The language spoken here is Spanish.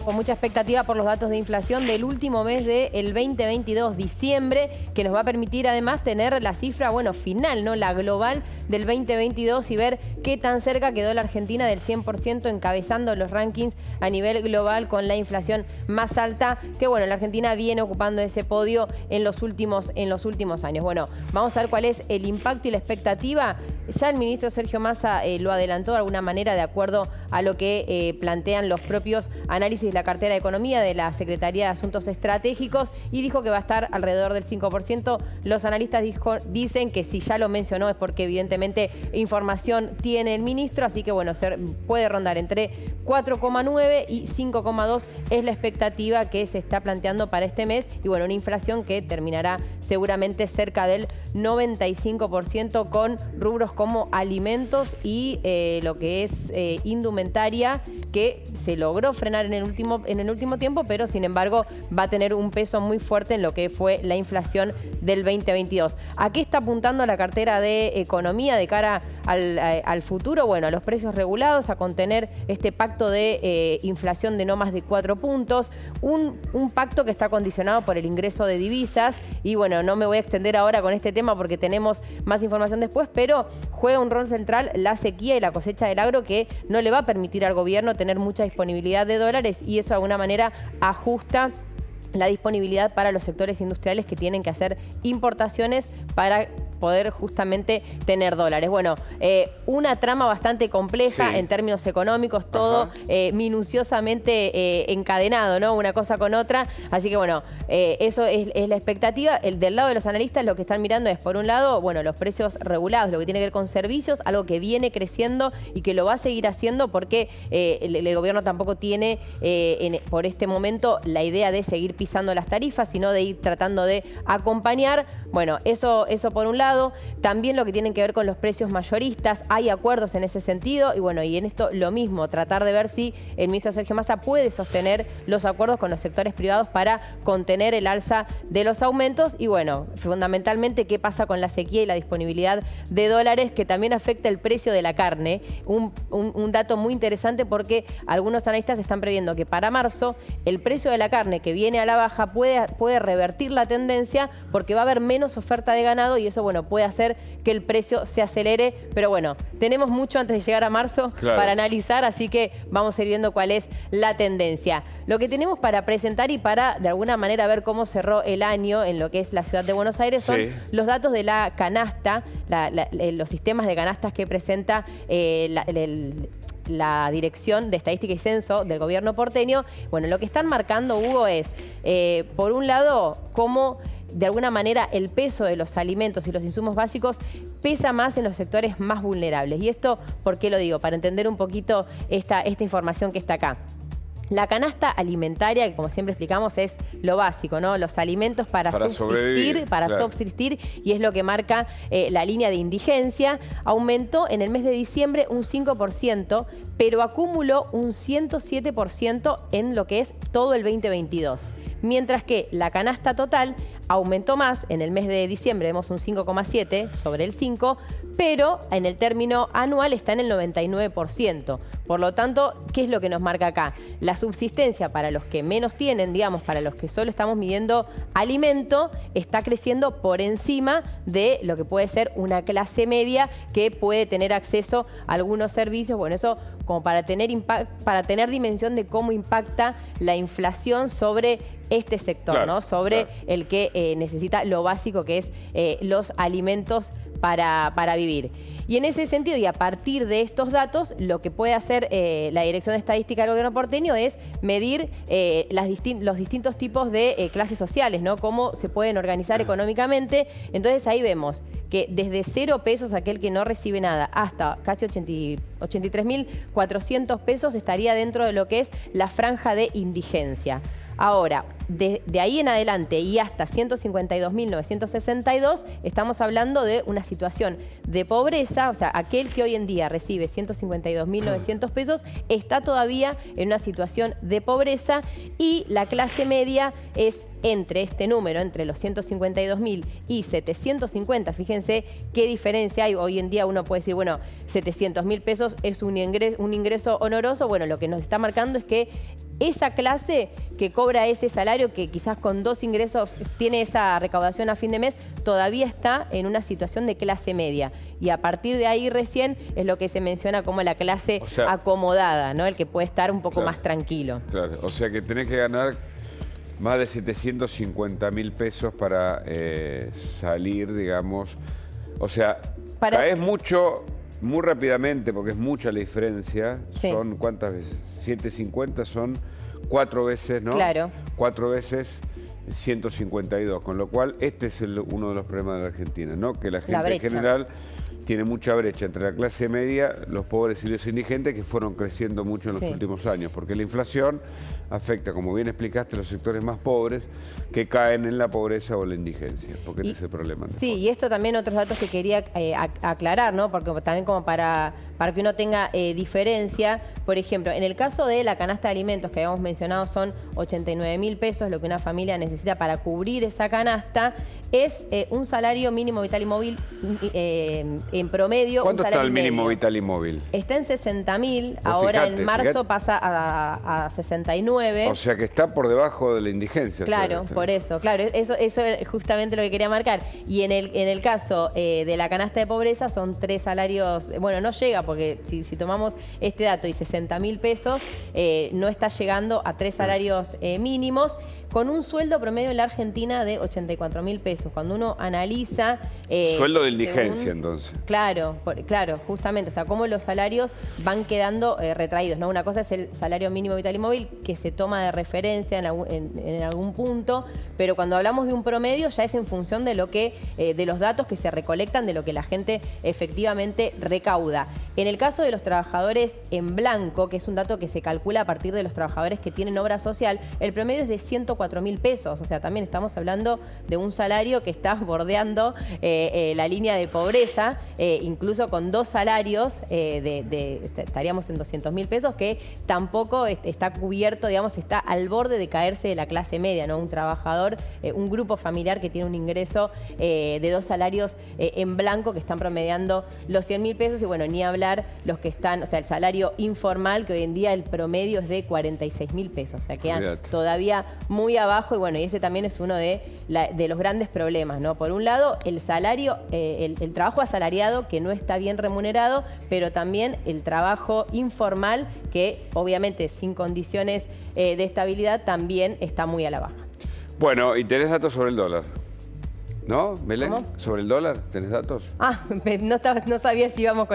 Con mucha expectativa por los datos de inflación del último mes del 2022, diciembre, que nos va a permitir además tener la cifra, bueno, final, ¿no? La global del 2022 y ver qué tan cerca quedó la Argentina del 100%, encabezando los rankings a nivel global con la inflación más alta, que bueno, la Argentina viene ocupando ese podio en los últimos años. Bueno, vamos a ver cuál es el impacto y la expectativa. Ya el ministro Sergio Massa lo adelantó de alguna manera de acuerdo a lo que plantean los propios análisis de la cartera de Economía de la Secretaría de Asuntos Estratégicos y dijo que va a estar alrededor del 5%. Los analistas dicen que si ya lo mencionó es porque evidentemente información tiene el ministro, así que bueno, puede rondar entre 4,9 y 5,2 es la expectativa que se está planteando para este mes y bueno, una inflación que terminará seguramente cerca del 95% con rubros como alimentos y lo que es indumentaria, que se logró frenar en el último tiempo, pero sin embargo va a tener un peso muy fuerte en lo que fue la inflación del 2022. ¿A qué está apuntando la cartera de Economía de cara al futuro? Bueno, a los precios regulados, a contener este pacto de inflación de no más de 4 puntos, un pacto que está condicionado por el ingreso de divisas y bueno, no me voy a extender ahora con este tema porque tenemos más información después, pero juega un rol central la sequía y la cosecha del agro que no le va a permitir al gobierno tener mucha disponibilidad de dólares y eso de alguna manera ajusta la disponibilidad para los sectores industriales que tienen que hacer importaciones para poder justamente tener dólares. Bueno, una trama bastante compleja en términos económicos, todo minuciosamente encadenado, ¿no? Una cosa con otra. Así que bueno, eso es la expectativa. Del lado de los analistas lo que están mirando es, por un lado, bueno, los precios regulados, lo que tiene que ver con servicios, algo que viene creciendo y que lo va a seguir haciendo porque el gobierno tampoco tiene por este momento la idea de seguir pisando las tarifas, sino de ir tratando de acompañar. Bueno, eso por un lado. También lo que tienen que ver con los precios mayoristas, hay acuerdos en ese sentido y bueno, y en esto lo mismo, tratar de ver si el ministro Sergio Massa puede sostener los acuerdos con los sectores privados para contener el alza de los aumentos y bueno, fundamentalmente qué pasa con la sequía y la disponibilidad de dólares que también afecta el precio de la carne. Un dato muy interesante porque algunos analistas están previendo que para marzo el precio de la carne que viene a la baja puede revertir la tendencia porque va a haber menos oferta de ganado y eso bueno, puede hacer que el precio se acelere, pero bueno, tenemos mucho antes de llegar a marzo para analizar, así que vamos a ir viendo cuál es la tendencia. Lo que tenemos para presentar y para de alguna manera ver cómo cerró el año en lo que es la ciudad de Buenos Aires son los datos de la canasta, los sistemas de canastas que presenta la Dirección de Estadística y Censo del gobierno porteño. Bueno, lo que están marcando, Hugo, es, por un lado, cómo de alguna manera el peso de los alimentos y los insumos básicos pesa más en los sectores más vulnerables. Y esto, ¿por qué lo digo? Para entender un poquito esta información que está acá. La canasta alimentaria, que como siempre explicamos, es lo básico, ¿no? Los alimentos para subsistir, y es lo que marca la línea de indigencia. Aumentó en el mes de diciembre un 5%, pero acumuló un 107% en lo que es todo el 2022. Mientras que la canasta total aumentó más, en el mes de diciembre vemos un 5,7 sobre el 5, pero en el término anual está en el 99%. Por lo tanto, ¿qué es lo que nos marca acá? La subsistencia para los que menos tienen, digamos, para los que solo estamos midiendo alimento, está creciendo por encima de lo que puede ser una clase media que puede tener acceso a algunos servicios. Bueno, eso como para tener dimensión de cómo impacta la inflación sobre este sector, ¿no? Sobre el que necesita lo básico que es los alimentos para vivir. Y en ese sentido, y a partir de estos datos, lo que puede hacer la Dirección de Estadística del Gobierno porteño es medir los distintos tipos de clases sociales, ¿no? Cómo se pueden organizar económicamente. Entonces ahí vemos que desde 0 pesos, aquel que no recibe nada, hasta casi 83.400 pesos estaría dentro de lo que es la franja de indigencia. Ahora, de ahí en adelante y hasta 152.962, estamos hablando de una situación de pobreza, o sea, aquel que hoy en día recibe 152.900 pesos está todavía en una situación de pobreza y la clase media es entre este número, entre los 152.000 y 750. Fíjense qué diferencia hay. Hoy en día uno puede decir, bueno, 700.000 pesos es un ingreso honoroso. Bueno, lo que nos está marcando es que esa clase que cobra ese salario, que quizás con 2 ingresos tiene esa recaudación a fin de mes, todavía está en una situación de clase media. Y a partir de ahí recién es lo que se menciona como la clase acomodada, ¿no? El que puede estar un poco más tranquilo. Claro, o sea que tenés que ganar más de 750.000 pesos para salir, digamos. O sea, caes mucho, muy rápidamente, porque es mucha la diferencia. Sí. Son, ¿cuántas veces? 750 son 4 veces, ¿no? Claro. 4 veces 152, con lo cual este es uno de los problemas de la Argentina, ¿no? Que la gente en general tiene mucha brecha entre la clase media, los pobres y los indigentes, que fueron creciendo mucho en los últimos años, porque la inflación afecta, como bien explicaste, a los sectores más pobres que caen en la pobreza o la indigencia, porque ese es el problema. Sí, y esto también otros datos que quería aclarar, ¿no? Porque también como para que uno tenga diferencia. Por ejemplo, en el caso de la canasta de alimentos que habíamos mencionado son 89.000 pesos, lo que una familia necesita para cubrir esa canasta, es un salario mínimo vital y móvil en promedio. ¿Cuánto está el mínimo vital y móvil? Está en 60.000, ahora en marzo pasa a 69. O sea que está por debajo de la indigencia. Claro, por eso, claro, eso es justamente lo que quería marcar. Y en el caso de la canasta de pobreza son 3 salarios, bueno, no llega porque si tomamos este dato y 60.000 pesos, no está llegando a 3 salarios mínimos, con un sueldo promedio en la Argentina de 84.000 pesos. Cuando uno analiza... sueldo de indigencia, entonces. Claro, claro, justamente. O sea, cómo los salarios van quedando retraídos, ¿no? Una cosa es el salario mínimo vital y móvil, que se toma de referencia en algún punto, pero cuando hablamos de un promedio ya es en función de lo que, de los datos que se recolectan, de lo que la gente efectivamente recauda. En el caso de los trabajadores en blanco, que es un dato que se calcula a partir de los trabajadores que tienen obra social, el promedio es de 104.000 pesos. O sea, también estamos hablando de un salario que está bordeando la línea de pobreza, incluso con 2 salarios estaríamos en 200.000 pesos, que tampoco está cubierto, digamos, está al borde de caerse de la clase media, ¿no? Un trabajador, un grupo familiar que tiene un ingreso de 2 salarios en blanco que están promediando los 100.000 pesos y bueno, ni hablar los que están, o sea, el salario informal, que hoy en día el promedio es de 46.000 pesos, o sea, quedan todavía muy abajo y bueno, y ese también es uno de los grandes problemas, ¿no? Por un lado, el salario, el trabajo asalariado que no está bien remunerado, pero también el trabajo informal que obviamente sin condiciones de estabilidad también está muy a la baja. Bueno, y tenés datos sobre el dólar, ¿no, Belén? ¿Cómo? ¿Sobre el dólar? ¿Tenés datos? Ah, no sabía si íbamos con...